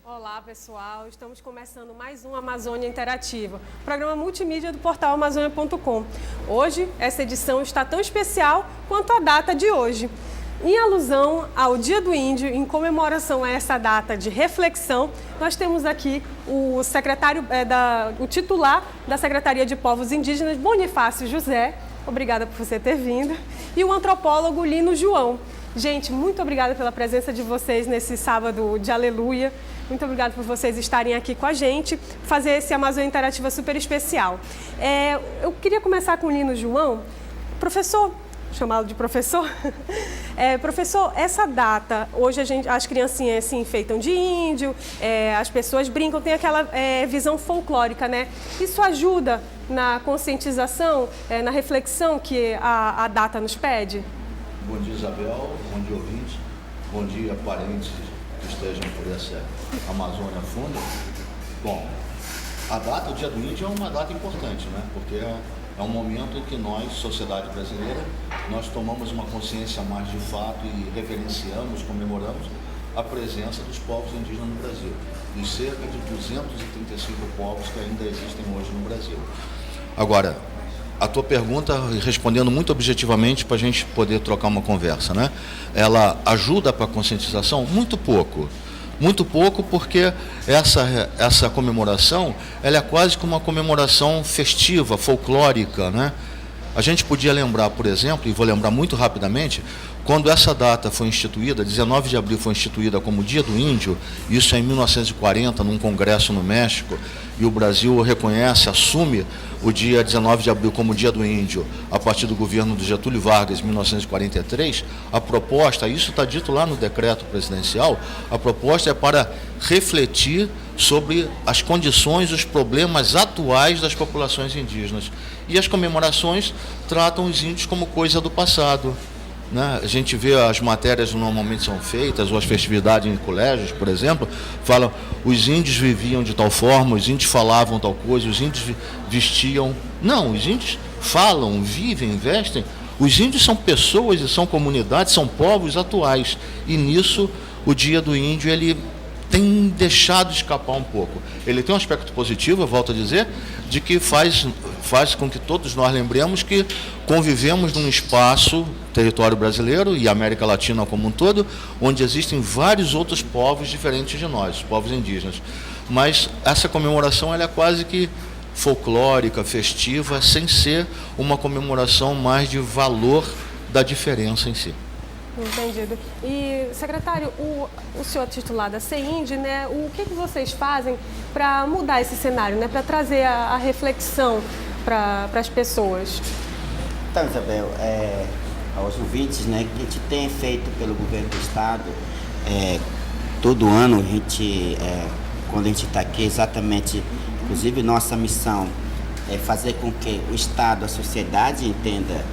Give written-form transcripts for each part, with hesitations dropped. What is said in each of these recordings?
Olá pessoal, estamos começando mais um Amazônia Interativa, programa multimídia do portal Amazônia.com. Hoje, essa edição está tão especial quanto a data de hoje. Em alusão ao Dia do Índio, em comemoração a essa data de reflexão, nós temos aqui o o titular da Secretaria de Povos Indígenas, Bonifácio José, obrigada por você ter vindo, e o antropólogo Lino João. Gente, muito obrigada pela presença de vocês nesse sábado de Aleluia. Muito obrigada por vocês estarem aqui com a gente, fazer esse Amazônia Interativa super especial. Eu queria começar com o Lino João. Professor, chamá-lo de professor. Professor, essa data, hoje as criancinhas se enfeitam de índio, as pessoas brincam, tem aquela visão folclórica, né? Isso ajuda na conscientização, na reflexão que a data nos pede? Bom dia, Isabel. Bom dia, ouvintes. Bom dia, parentes que estejam por essa Amazônia funda. Bom, a data, o Dia do Índio, é uma data importante, né? Porque é um momento em que nós, sociedade brasileira, nós tomamos uma consciência mais de fato e reverenciamos, comemoramos a presença dos povos indígenas no Brasil, dos cerca de 235 povos que ainda existem hoje no Brasil. Agora, a tua pergunta, respondendo muito objetivamente para a gente poder trocar uma conversa, né? Ela ajuda para a conscientização? Muito pouco. Muito pouco, porque essa comemoração, ela é quase como uma comemoração festiva, folclórica, né? A gente podia lembrar, por exemplo, e vou lembrar muito rapidamente, quando essa data foi instituída, 19 de abril foi instituída como Dia do Índio, isso é em 1940, num congresso no México, e o Brasil reconhece, assume o dia 19 de abril como Dia do Índio, a partir do governo do Getúlio Vargas, em 1943, a proposta, isso está dito lá no decreto presidencial, a proposta é para refletir sobre as condições, os problemas atuais das populações indígenas. E as comemorações tratam os índios como coisa do passado, né? A gente vê as matérias normalmente são feitas, ou as festividades em colégios, por exemplo, falam os índios viviam de tal forma, os índios falavam tal coisa, os índios vestiam. Não, os índios falam, vivem, vestem. Os índios são pessoas e são comunidades, são povos atuais. E nisso o Dia do Índio ele tem deixado escapar um pouco. Ele tem um aspecto positivo, eu volto a dizer, de que faz com que todos nós lembremos que convivemos num espaço, território brasileiro e América Latina como um todo, onde existem vários outros povos diferentes de nós, povos indígenas. Mas essa comemoração ela é quase que folclórica, festiva, sem ser uma comemoração mais de valor da diferença em si. Entendido. E, secretário, o senhor titular da CEIND, né, o que vocês fazem para mudar esse cenário, né, para trazer a reflexão para as pessoas? Então, Isabel, aos ouvintes, né, que a gente tem feito pelo governo do Estado, todo ano, quando a gente está aqui, exatamente, inclusive nossa missão é fazer com que o Estado, a sociedade entenda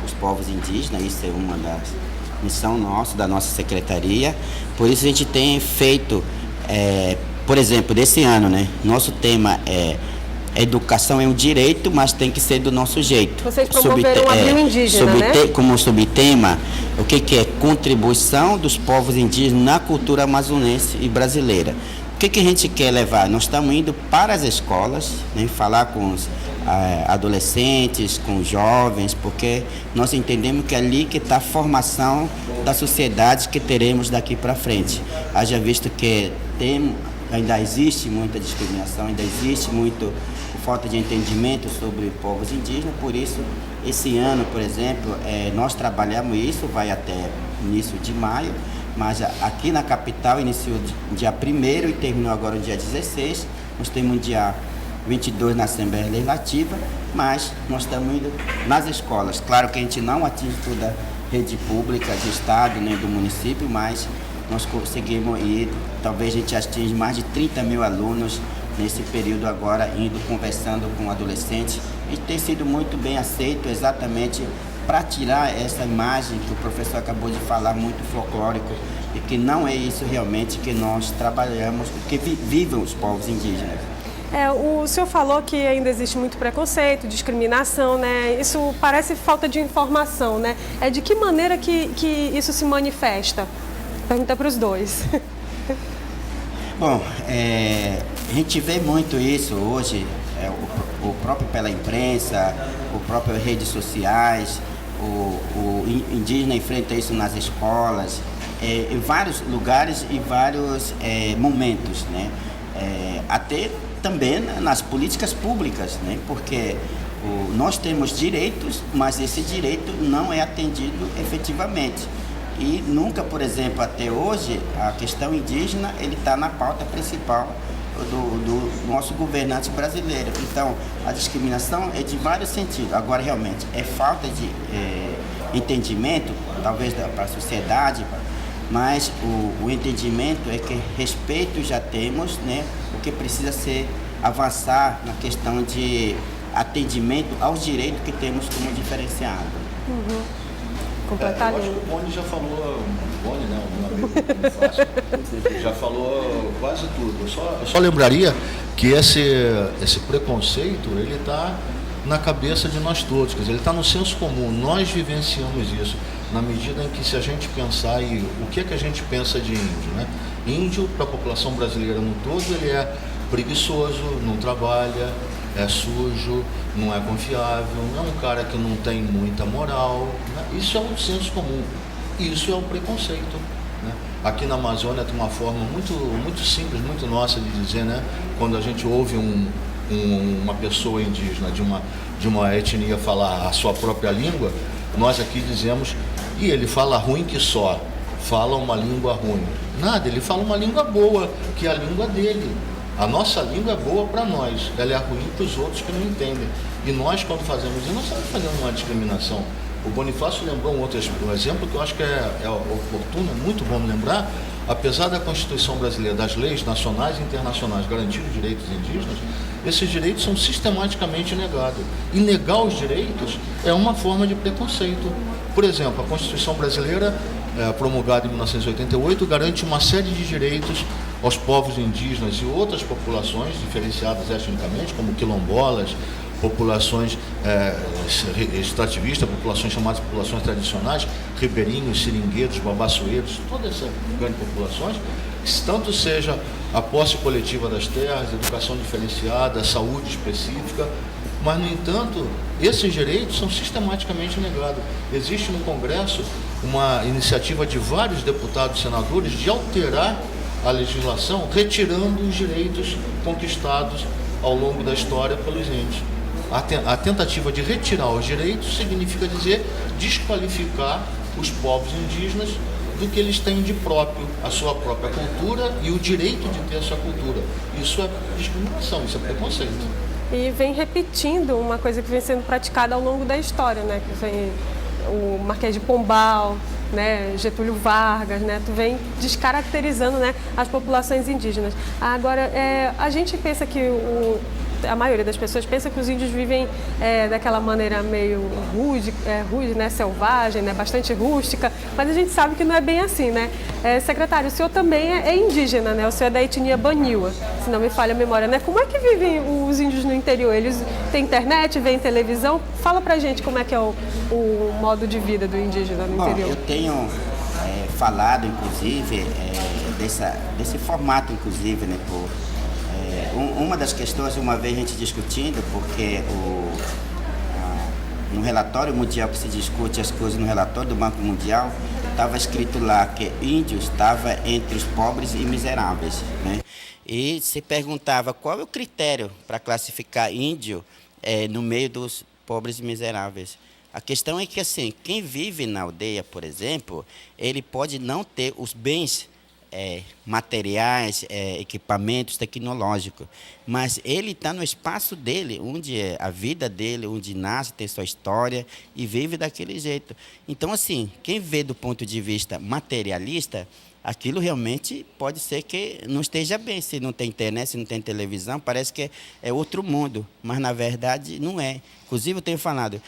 os povos indígenas. Isso é uma das missões nossa, da nossa secretaria. Por isso a gente tem feito, por exemplo, desse ano, né, nosso tema é educação é um direito, mas tem que ser do nosso jeito. Vocês promoveram o Abril Indígena, né? Como subtema, o que é contribuição dos povos indígenas na cultura amazonense e brasileira. O que a gente quer levar? Nós estamos indo para as escolas, né, falar com os adolescentes, com os jovens, porque nós entendemos que é ali que está a formação da sociedade que teremos daqui para frente. Haja visto que ainda existe muita discriminação, ainda existe muito falta de entendimento sobre povos indígenas, por isso, esse ano, por exemplo, nós trabalhamos isso, vai até início de maio, mas aqui na capital iniciou dia 1º e terminou agora no dia 16, nós temos um dia 22 na Assembleia Legislativa, mas nós estamos indo nas escolas. Claro que a gente não atinge toda a rede pública de estado nem do município, mas nós conseguimos ir, talvez a gente atinja mais de 30 mil alunos nesse período agora, indo conversando com adolescentes, e tem sido muito bem aceito exatamente para tirar essa imagem que o professor acabou de falar, muito folclórico, e que não é isso realmente que nós trabalhamos, que vivem os povos indígenas. O senhor falou que ainda existe muito preconceito, discriminação, né? Isso parece falta de informação, né? De que maneira que isso se manifesta? Pergunta para os dois. Bom, a gente vê muito isso hoje, o próprio pela imprensa, o próprio redes sociais, o indígena enfrenta isso nas escolas, em vários lugares e vários momentos, né? Até também nas políticas públicas, né? Porque nós temos direitos, mas esse direito não é atendido efetivamente. E nunca, por exemplo, até hoje, a questão indígena ele está na pauta principal do nosso governante brasileiro. Então, a discriminação é de vários sentidos. Agora, realmente, é falta de entendimento, talvez para a sociedade, mas o entendimento é que respeito já temos, né? O que precisa ser avançar na questão de atendimento aos direitos que temos como diferenciado. Uhum. Eu acho que o Boni já falou, o Boni, né, o meu amigo Fácil, já falou quase tudo. Eu só lembraria que esse preconceito, ele está na cabeça de nós todos, quer dizer, ele está no senso comum. Nós vivenciamos isso na medida em que, se a gente pensar e o que é que a gente pensa de índio, né? Índio, para a população brasileira no todo, ele é preguiçoso, não trabalha, é sujo, não é confiável, é um cara que não tem muita moral, né? Isso é um senso comum, isso é o preconceito, né? Aqui na Amazônia tem uma forma muito simples, muito nossa de dizer, né? Quando a gente ouve uma pessoa indígena de uma etnia falar a sua própria língua, nós aqui dizemos, e ele fala ruim que só, fala uma língua ruim. Nada, ele fala uma língua boa, que é a língua dele. A nossa língua é boa para nós, ela é ruim para os outros que não entendem. E nós, quando fazemos isso, nós estamos fazendo uma discriminação. O Bonifácio lembrou um outro exemplo que eu acho que é oportuno, é muito bom lembrar. Apesar da Constituição brasileira, das leis nacionais e internacionais garantir os direitos indígenas, esses direitos são sistematicamente negados. E negar os direitos é uma forma de preconceito. Por exemplo, a Constituição brasileira, promulgada em 1988, garante uma série de direitos aos povos indígenas e outras populações diferenciadas etnicamente, como quilombolas, populações extrativistas, populações chamadas populações tradicionais, ribeirinhos, seringueiros, babassueiros, todas essas grandes populações, tanto seja a posse coletiva das terras, educação diferenciada, saúde específica, mas, no entanto, esses direitos são sistematicamente negados. Existe no Congresso uma iniciativa de vários deputados e senadores de alterar a legislação, retirando os direitos conquistados ao longo da história pelos índios. A tentativa de retirar os direitos significa dizer desqualificar os povos indígenas do que eles têm de próprio, a sua própria cultura e o direito de ter a sua cultura. Isso é discriminação, isso é preconceito. E vem repetindo uma coisa que vem sendo praticada ao longo da história, né? Que vem o Marquês de Pombal, né? Getúlio Vargas, né? Tu vem descaracterizando, né, as populações indígenas. Agora, a gente pensa que a maioria das pessoas pensa que os índios vivem daquela maneira meio rude, né, selvagem, né, bastante rústica, mas a gente sabe que não é bem assim, né? Secretário, o senhor também é indígena, né? O senhor é da etnia Baniwa, se não me falha a memória, né? Como é que vivem os índios no interior? Eles têm internet, veem televisão? Fala pra gente como é que é o modo de vida do indígena no interior. Eu tenho falado, inclusive, desse formato, inclusive, né, uma das questões, uma vez a gente discutindo, porque no relatório mundial que se discute as coisas, no relatório do Banco Mundial, estava escrito lá que índios estava entre os pobres e miseráveis, né? E se perguntava qual é o critério para classificar índio no meio dos pobres e miseráveis. A questão é que, assim, quem vive na aldeia, por exemplo, ele pode não ter os bens materiais, equipamentos tecnológicos, mas ele está no espaço dele, onde é a vida dele, onde nasce, tem sua história e vive daquele jeito. Então, assim, quem vê do ponto de vista materialista, aquilo realmente pode ser que não esteja bem. Se não tem internet, se não tem televisão, parece que é outro mundo, mas na verdade não é. Inclusive eu tenho falado,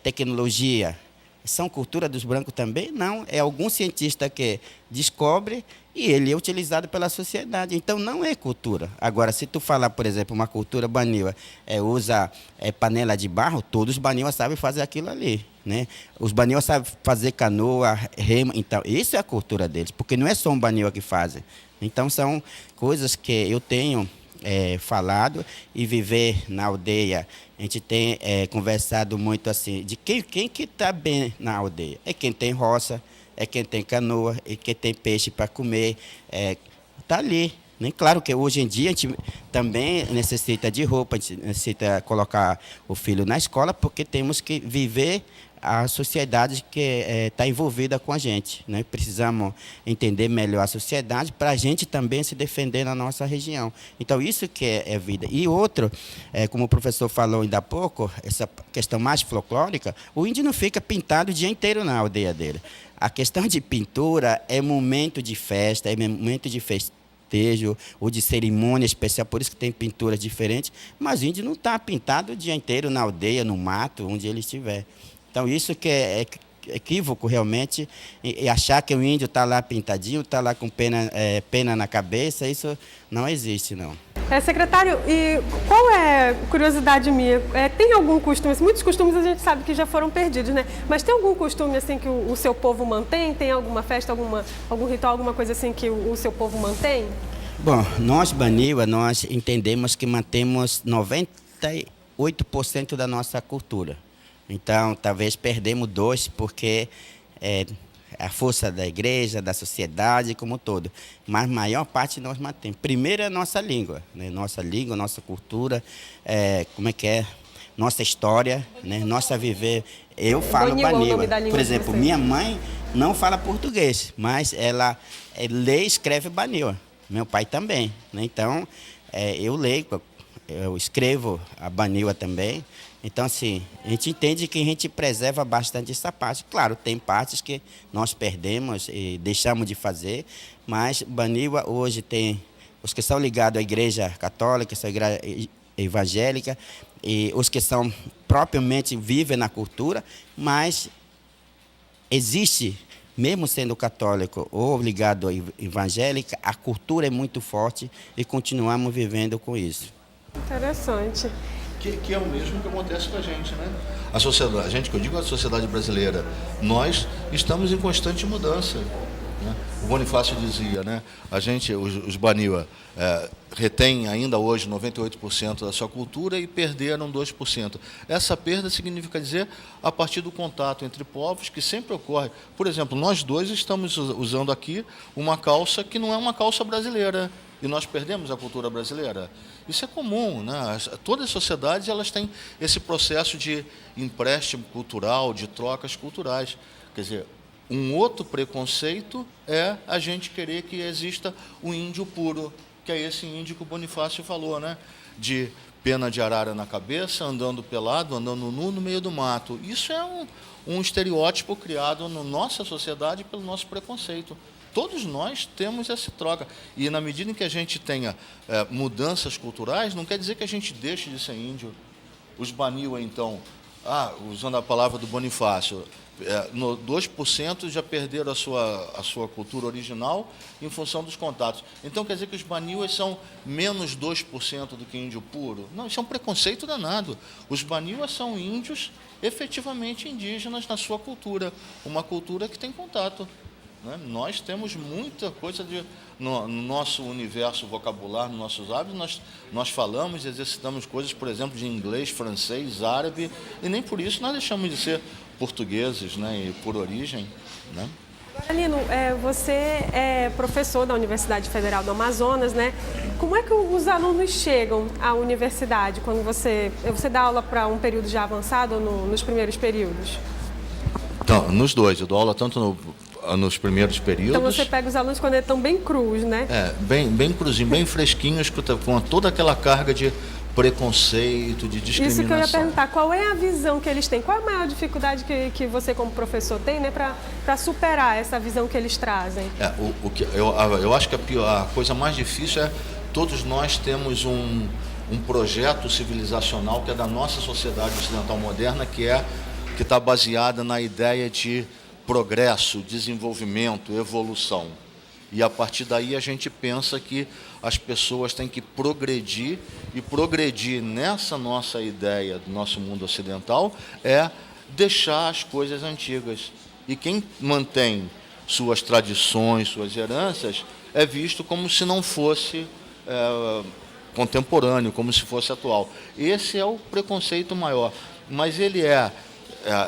tecnologia, são cultura dos brancos também? Não, é algum cientista que descobre e ele é utilizado pela sociedade. Então, não é cultura. Agora, se tu falar, por exemplo, uma cultura baniwa, usa panela de barro, todos os baniwas sabem fazer aquilo ali. Né? Os baniwas sabem fazer canoa, remo. Então, isso é a cultura deles, porque não é só um baniwa que fazem. Então, são coisas que eu tenho falado e viver na aldeia. A gente tem conversado muito assim, de quem que está bem na aldeia. É quem tem roça, é quem tem canoa, é quem tem peixe para comer. Está ali. Né? Claro que hoje em dia a gente também necessita de roupa, a gente necessita colocar o filho na escola, porque temos que viver a sociedade que está envolvida com a gente. Né? Precisamos entender melhor a sociedade para a gente também se defender na nossa região. Então, isso que é vida. E outro, como o professor falou ainda há pouco, essa questão mais folclórica, o índio não fica pintado o dia inteiro na aldeia dele. A questão de pintura é momento de festa, é momento de festejo ou de cerimônia especial, por isso que tem pinturas diferentes, mas o índio não está pintado o dia inteiro na aldeia, no mato, onde ele estiver. Então, isso que é equívoco, realmente, e achar que o índio está lá pintadinho, está lá com pena na cabeça, isso não existe, não. Secretário, e qual é, curiosidade minha, tem algum costume, assim, muitos costumes a gente sabe que já foram perdidos, né? Mas tem algum costume assim que o seu povo mantém? Tem alguma festa, algum ritual, alguma coisa assim que o seu povo mantém? Bom, nós, baniwa, nós entendemos que mantemos 98% da nossa cultura. Então, talvez perdemos 2%, porque a força da igreja, da sociedade como um todo. Mas a maior parte nós mantemos. Primeiro é a nossa língua, né? Nossa língua, nossa cultura, nossa história, né? Nossa viver. Eu falo baniwa. Por exemplo, minha mãe não fala português, mas ela lê e escreve baniwa. Meu pai também. Né? Então, eu leio, eu escrevo a baniwa também. Então, assim, a gente entende que a gente preserva bastante essa parte. Claro, tem partes que nós perdemos e deixamos de fazer, mas baniwa hoje tem os que são ligados à igreja católica, à igreja evangélica, e os que são propriamente vivem na cultura, mas existe, mesmo sendo católico ou ligado à evangélica, a cultura é muito forte e continuamos vivendo com isso. Interessante. Que é o mesmo que acontece com a gente, né? A sociedade, que eu digo a sociedade brasileira, nós estamos em constante mudança. Né? O Bonifácio dizia, né? Os baniwa retêm ainda hoje 98% da sua cultura e perderam 2%. Essa perda significa dizer a partir do contato entre povos que sempre ocorre. Por exemplo, nós dois estamos usando aqui uma calça que não é uma calça brasileira. E nós perdemos a cultura brasileira. Isso é comum, né? Todas as sociedades elas têm esse processo de empréstimo cultural, de trocas culturais. Quer dizer, um outro preconceito é a gente querer que exista o índio puro, que é esse índio que o Bonifácio falou, né? De pena de arara na cabeça, andando pelado, andando nu no meio do mato. Isso é um estereótipo criado na nossa sociedade pelo nosso preconceito. Todos nós temos essa troca. E na medida em que a gente tenha mudanças culturais, não quer dizer que a gente deixe de ser índio. Os baniwa, então, usando a palavra do Bonifácio, 2% já perderam a sua cultura original em função dos contatos. Então quer dizer que os baniwas são menos 2% do que índio puro? Não, isso é um preconceito danado. Os baniwas são índios efetivamente indígenas na sua cultura, uma cultura que tem contato. Nós temos muita coisa no nosso universo vocabular, nos nossos hábitos, nós falamos e exercitamos coisas, por exemplo, de inglês, francês, árabe, e nem por isso nós deixamos de ser portugueses, né, e por origem. Né? Lino, você é professor da Universidade Federal do Amazonas, né? Como é que os alunos chegam à universidade quando você dá aula para um período já avançado ou nos primeiros períodos? Então, nos dois, eu dou aula tanto nos primeiros períodos. Então você pega os alunos quando eles estão bem crus, né? Bem cruzinhos, bem fresquinhos, com toda aquela carga de preconceito, de discriminação. Isso que eu ia perguntar, qual é a visão que eles têm? Qual é a maior dificuldade que você como professor tem, né, para superar essa visão que eles trazem? Eu acho que a coisa mais difícil é todos nós temos um projeto civilizacional que é da nossa sociedade ocidental moderna, que está baseada na ideia de progresso, desenvolvimento, evolução. E a partir daí a gente pensa que as pessoas têm que progredir, e progredir nessa nossa ideia do nosso mundo ocidental é deixar as coisas antigas. E quem mantém suas tradições, suas heranças, é visto como se não fosse contemporâneo, como se fosse atual. Esse é o preconceito maior, mas ele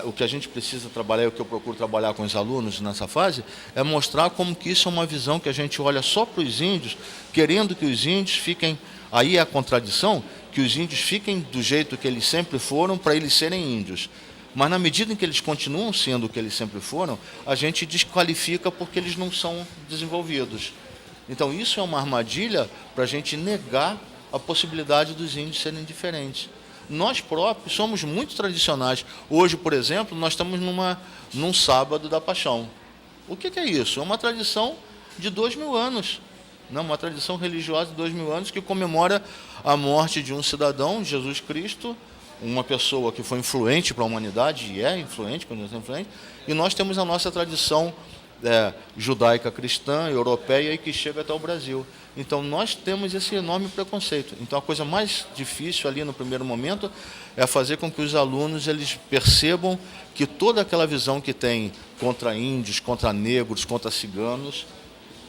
o que a gente precisa trabalhar, e o que eu procuro trabalhar com os alunos nessa fase, é mostrar como que isso é uma visão que a gente olha só para os índios, querendo que os índios fiquem, aí é a contradição, que os índios fiquem do jeito que eles sempre foram para eles serem índios. Mas na medida em que eles continuam sendo o que eles sempre foram, a gente desqualifica porque eles não são desenvolvidos. Então isso é uma armadilha para a gente negar a possibilidade dos índios serem diferentes. Nós próprios somos muito tradicionais. Hoje, por exemplo, nós estamos num sábado da paixão. O que é isso? É uma tradição de 2000 anos. Não, uma tradição religiosa de 2000 anos que comemora a morte de um cidadão, Jesus Cristo, uma pessoa que foi influente para a humanidade, e é influente, e nós temos a nossa tradição judaica cristã, europeia, e que chega até o Brasil. Então nós temos esse enorme preconceito. Então a coisa mais difícil ali no primeiro momento é fazer com que os alunos eles percebam que toda aquela visão que tem contra índios, contra negros, contra ciganos,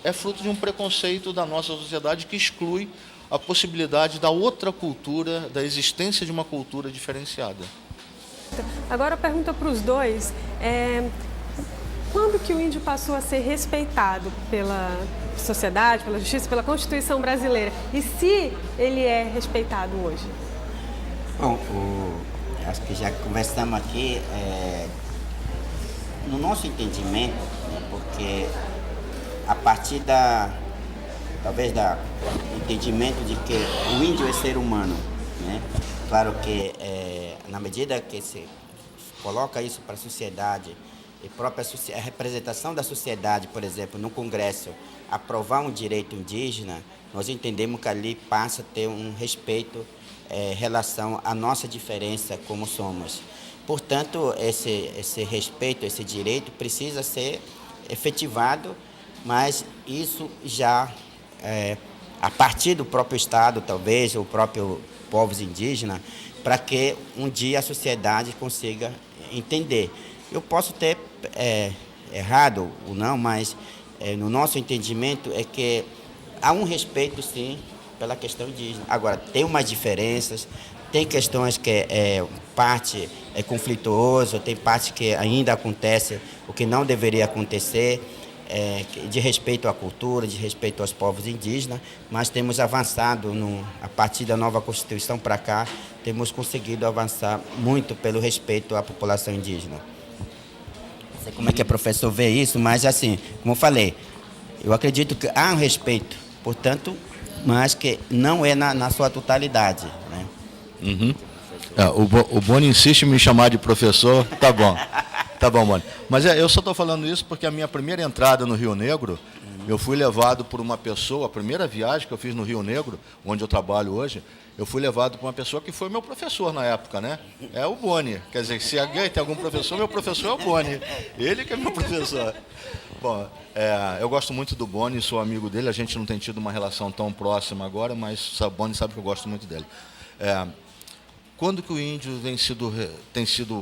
é fruto de um preconceito da nossa sociedade que exclui a possibilidade da outra cultura, da existência de uma cultura diferenciada. Agora a pergunta para os dois quando que o índio passou a ser respeitado pela sociedade, pela justiça, pela Constituição brasileira? E se ele é respeitado hoje? Bom, acho que já conversamos aqui, no nosso entendimento, né, porque a partir talvez do entendimento de que o índio é ser humano, né? Claro que na medida que se coloca isso para a sociedade, e a representação da sociedade, por exemplo, no Congresso, aprovar um direito indígena, nós entendemos que ali passa a ter um respeito em relação à nossa diferença como somos. Portanto, esse respeito, esse direito precisa ser efetivado, mas isso já a partir do próprio Estado, talvez, ou próprio povos indígenas, para que um dia a sociedade consiga entender. Eu posso ter errado ou não, mas no nosso entendimento é que há um respeito, sim, pela questão indígena. Agora, tem umas diferenças, tem questões que parte é conflituoso, tem parte que ainda acontece o que não deveria acontecer, de respeito à cultura, de respeito aos povos indígenas, mas temos avançado, a partir da nova Constituição para cá, temos conseguido avançar muito pelo respeito à população indígena. Não sei como é que o professor vê isso, mas assim, como eu falei, eu acredito que há um respeito, portanto, mas que não é na sua totalidade, né? Uhum. O Boni insiste em me chamar de professor, tá bom. Tá bom, Boni. Mas eu só estou falando isso porque a minha primeira entrada no Rio Negro, eu fui levado por uma pessoa, a primeira viagem que eu fiz no Rio Negro, onde eu trabalho hoje, eu fui levado por uma pessoa que foi meu professor na época, né? É o Boni. Quer dizer, se alguém tem algum professor, meu professor é o Boni. Ele que é meu professor. Bom, eu gosto muito do Boni, sou amigo dele, a gente não tem tido uma relação tão próxima agora, mas o Boni sabe que eu gosto muito dele. Quando que o índio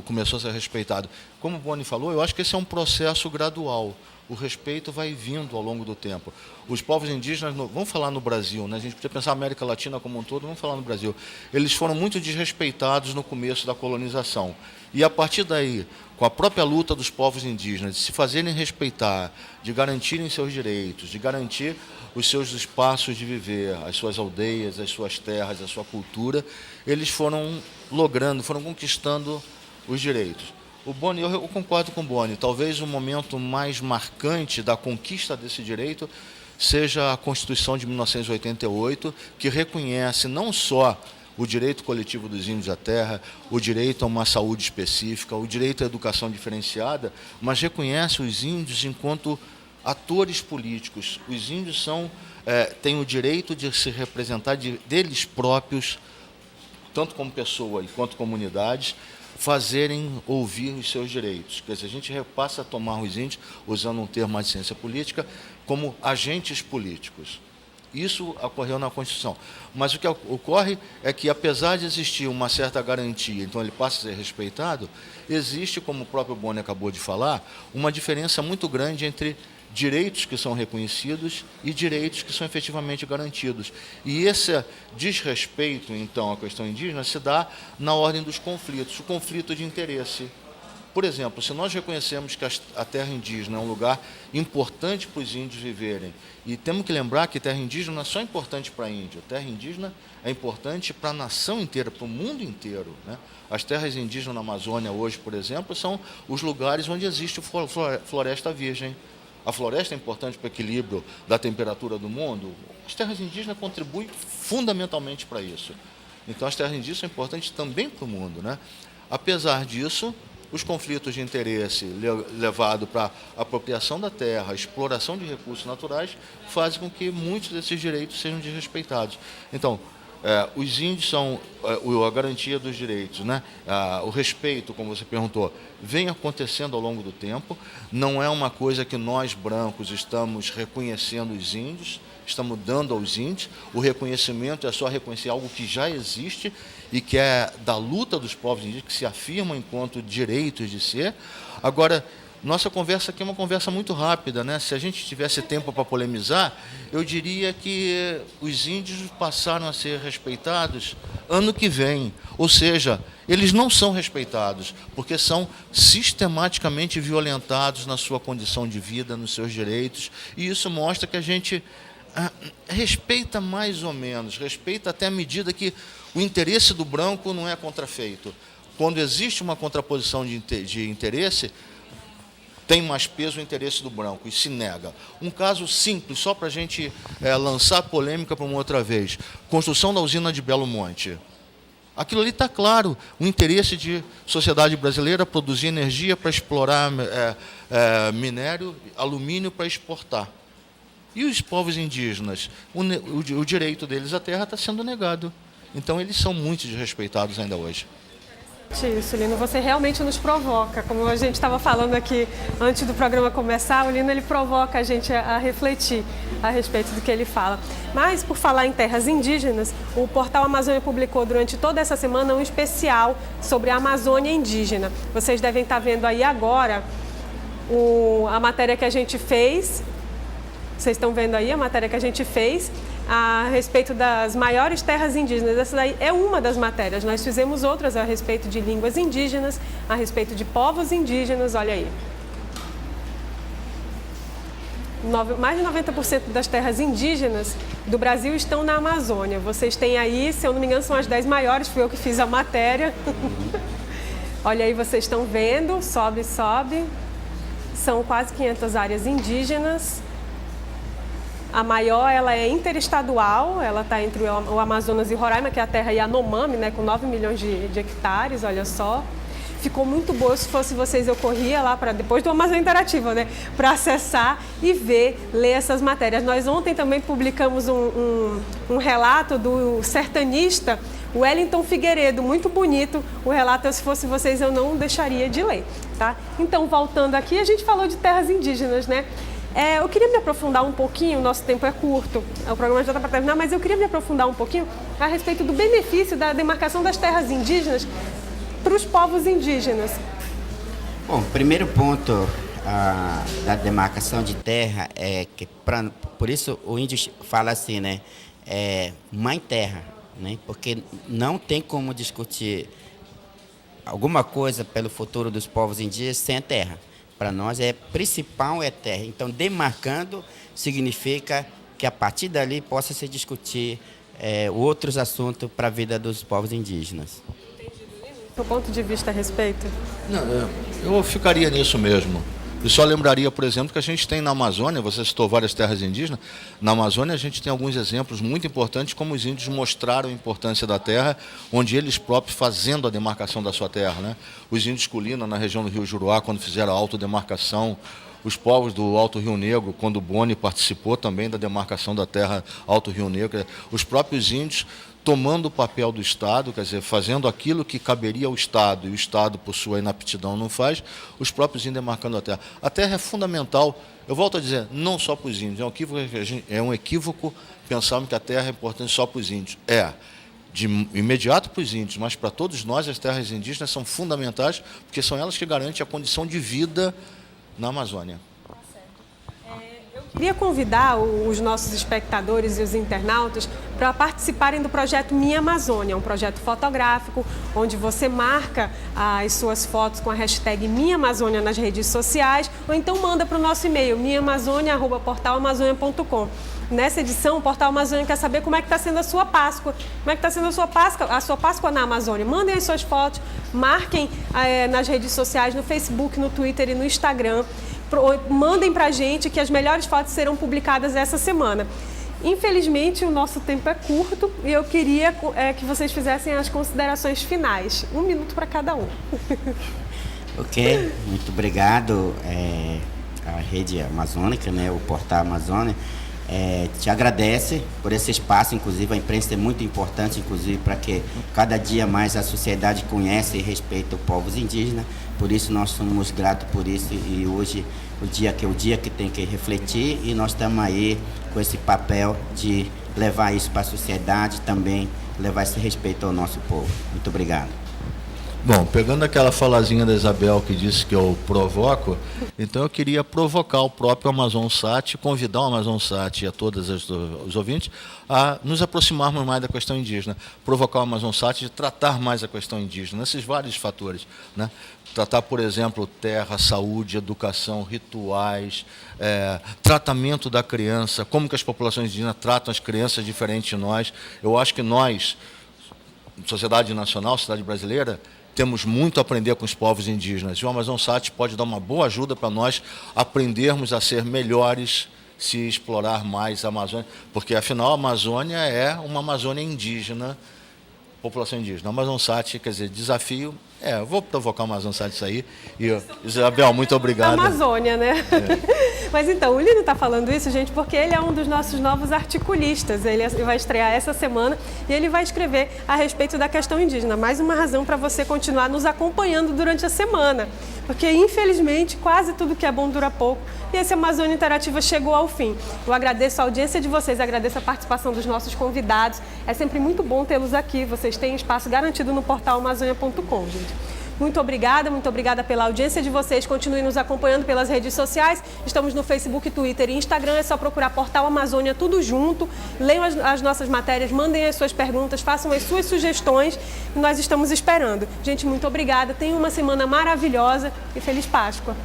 começou a ser respeitado? Como o Boni falou, eu acho que esse é um processo gradual. O respeito vai vindo ao longo do tempo. Os povos indígenas, vamos falar no Brasil, né? A gente precisa pensar a América Latina como um todo, vamos falar no Brasil. Eles foram muito desrespeitados no começo da colonização. E a partir daí, com a própria luta dos povos indígenas, de se fazerem respeitar, de garantirem seus direitos, de garantir os seus espaços de viver, as suas aldeias, as suas terras, a sua cultura, eles foram foram conquistando os direitos. O Boni, eu concordo com o Boni, talvez o momento mais marcante da conquista desse direito seja a Constituição de 1988, que reconhece não só o direito coletivo dos índios à terra, o direito a uma saúde específica, o direito à educação diferenciada, mas reconhece os índios enquanto atores políticos. Os índios têm o direito de se representar deles próprios, tanto como pessoa quanto comunidades, fazerem ouvir os seus direitos. Quer dizer, a gente repassa a tomar os índios, usando um termo mais de ciência política, como agentes políticos. Isso ocorreu na Constituição. Mas o que ocorre é que, apesar de existir uma certa garantia, então ele passa a ser respeitado, existe, como o próprio Boni acabou de falar, uma diferença muito grande entre direitos que são reconhecidos e direitos que são efetivamente garantidos. E esse desrespeito, então, à questão indígena se dá na ordem dos conflitos, o conflito de interesse. Por exemplo, se nós reconhecemos que a terra indígena é um lugar importante para os índios viverem, e temos que lembrar que terra indígena não é só importante para a Índia, terra indígena é importante para a nação inteira, para o mundo inteiro, né? As terras indígenas na Amazônia hoje, por exemplo, são os lugares onde existe floresta virgem. A floresta é importante para o equilíbrio da temperatura do mundo. As terras indígenas contribuem fundamentalmente para isso. Então, as terras indígenas são importantes também para o mundo, né? Apesar disso, os conflitos de interesse levados para a apropriação da terra, a exploração de recursos naturais, fazem com que muitos desses direitos sejam desrespeitados. Então, os índios são a garantia dos direitos, né? O respeito, como você perguntou, vem acontecendo ao longo do tempo. Não é uma coisa que nós, brancos, estamos reconhecendo os índios, estamos dando aos índios. O reconhecimento é só reconhecer algo que já existe e que é da luta dos povos indígenas, que se afirmam enquanto direitos de ser. Agora, nossa conversa aqui é uma conversa muito rápida, né? Se a gente tivesse tempo para polemizar, eu diria que os índios passaram a ser respeitados ano que vem. Ou seja, eles não são respeitados, porque são sistematicamente violentados na sua condição de vida, nos seus direitos. E isso mostra que a gente respeita mais ou menos, respeita até a medida que o interesse do branco não é contrafeito. Quando existe uma contraposição de interesse, tem mais peso o interesse do branco e se nega. Um caso simples, só para a gente lançar polêmica para uma outra vez. Construção da usina de Belo Monte. Aquilo ali está claro, o interesse de sociedade brasileira produzir energia para explorar minério, alumínio para exportar. E os povos indígenas? O direito deles à terra está sendo negado. Então, eles são muito desrespeitados ainda hoje. Isso, Lino, você realmente nos provoca, como a gente estava falando aqui antes do programa começar, o Lino ele provoca a gente a refletir a respeito do que ele fala. Mas, por falar em terras indígenas, o Portal Amazônia publicou durante toda essa semana um especial sobre a Amazônia indígena. Vocês devem estar vendo aí agora a matéria que a gente fez. Vocês estão vendo aí a matéria que a gente fez a respeito das maiores terras indígenas. Essa daí é uma das matérias. Nós fizemos outras a respeito de línguas indígenas, a respeito de povos indígenas. Olha aí. Mais de 90% das terras indígenas do Brasil estão na Amazônia. Vocês têm aí, se eu não me engano, são as 10 maiores. Fui eu que fiz a matéria. Olha aí, vocês estão vendo. Sobe, sobe. São quase 500 áreas indígenas. A maior, ela é interestadual, ela está entre o Amazonas e Roraima, que é a terra Yanomami, né, com 9 milhões de hectares, olha só. Ficou muito boa, se fosse vocês eu corria lá, depois do Amazônia Interativa, né, para acessar e ler essas matérias. Nós ontem também publicamos um relato do sertanista Wellington Figueiredo, muito bonito. O relato, se fosse vocês, eu não deixaria de ler, tá? Então, voltando aqui, a gente falou de terras indígenas, né? Eu queria me aprofundar um pouquinho, o nosso tempo é curto, o programa já está para terminar, mas eu queria me aprofundar um pouquinho a respeito do benefício da demarcação das terras indígenas para os povos indígenas. Bom, primeiro ponto da demarcação de terra é que, por isso o índio fala assim, né, mãe terra, né, porque não tem como discutir alguma coisa pelo futuro dos povos indígenas sem a terra. Para nós principal é terra. Então, demarcando significa que a partir dali possa se discutir outros assuntos para a vida dos povos indígenas. Do ponto de vista a respeito? Não, eu ficaria nisso mesmo. E só lembraria, por exemplo, que a gente tem na Amazônia, você citou várias terras indígenas, na Amazônia a gente tem alguns exemplos muito importantes como os índios mostraram a importância da terra, onde eles próprios fazendo a demarcação da sua terra, né? Os índios Culina, na região do Rio Juruá, quando fizeram a autodemarcação, os povos do Alto Rio Negro, quando o Boni participou também da demarcação da terra Alto Rio Negro, os próprios índios tomando o papel do Estado, quer dizer, fazendo aquilo que caberia ao Estado, e o Estado, por sua inaptidão, não faz, os próprios índios demarcando a terra. A terra é fundamental, eu volto a dizer, não só para os índios, é um equívoco pensarmos que a terra é importante só para os índios. De imediato para os índios, mas para todos nós as terras indígenas são fundamentais, porque são elas que garantem a condição de vida na Amazônia. Queria convidar os nossos espectadores e os internautas para participarem do projeto Minha Amazônia, um projeto fotográfico onde você marca as suas fotos com a hashtag Minha Amazônia nas redes sociais ou então manda para o nosso e-mail minhaamazônia@portalamazônia.com. Nessa edição, o Portal Amazônia quer saber como é que está sendo a sua Páscoa. Como é que está sendo a sua Páscoa na Amazônia. Mandem as suas fotos, marquem nas redes sociais, no Facebook, no Twitter e no Instagram. Mandem para a gente que as melhores fotos serão publicadas essa semana. Infelizmente, o nosso tempo é curto e eu queria que vocês fizessem as considerações finais. 1 minuto para cada um. Ok, muito obrigado à Rede Amazônica, né, o Portal Amazônia. Te agradece por esse espaço, inclusive a imprensa é muito importante, inclusive para que cada dia mais a sociedade conheça e respeite os povos indígenas. Por isso nós somos gratos por isso e hoje o dia que tem que refletir e nós estamos aí com esse papel de levar isso para a sociedade, também levar esse respeito ao nosso povo. Muito obrigado. Bom, pegando aquela falazinha da Isabel que disse que eu provoco, então eu queria provocar o próprio Amazonsat, convidar o Amazonsat e a todos os ouvintes a nos aproximarmos mais da questão indígena, provocar o Amazonsat de tratar mais a questão indígena, nesses vários fatores, né? Tratar, por exemplo, terra, saúde, educação, rituais, tratamento da criança, como que as populações indígenas tratam as crianças diferente de nós. Eu acho que nós, sociedade nacional, sociedade brasileira, temos muito a aprender com os povos indígenas. E o Amazonsat pode dar uma boa ajuda para nós aprendermos a ser melhores, se explorar mais a Amazônia, porque, afinal, a Amazônia é uma Amazônia indígena, população indígena. O Amazonsat, quer dizer, desafio, eu vou provocar o Amazonsat isso aí. E, Isabel, muito obrigado. Amazônia, né? Mas então, o Lino está falando isso, gente, porque ele é um dos nossos novos articulistas. Ele vai estrear essa semana e ele vai escrever a respeito da questão indígena. Mais uma razão para você continuar nos acompanhando durante a semana. Porque, infelizmente, quase tudo que é bom dura pouco. E esse Amazônia Interativa chegou ao fim. Eu agradeço a audiência de vocês, agradeço a participação dos nossos convidados. É sempre muito bom tê-los aqui. Vocês têm espaço garantido no portal amazônia.com, gente. Muito obrigada pela audiência de vocês. Continuem nos acompanhando pelas redes sociais. Estamos no Facebook, Twitter e Instagram. É só procurar Portal Amazônia, tudo junto. Leiam as nossas matérias, mandem as suas perguntas, façam as suas sugestões. Nós estamos esperando. Gente, muito obrigada. Tenham uma semana maravilhosa e feliz Páscoa.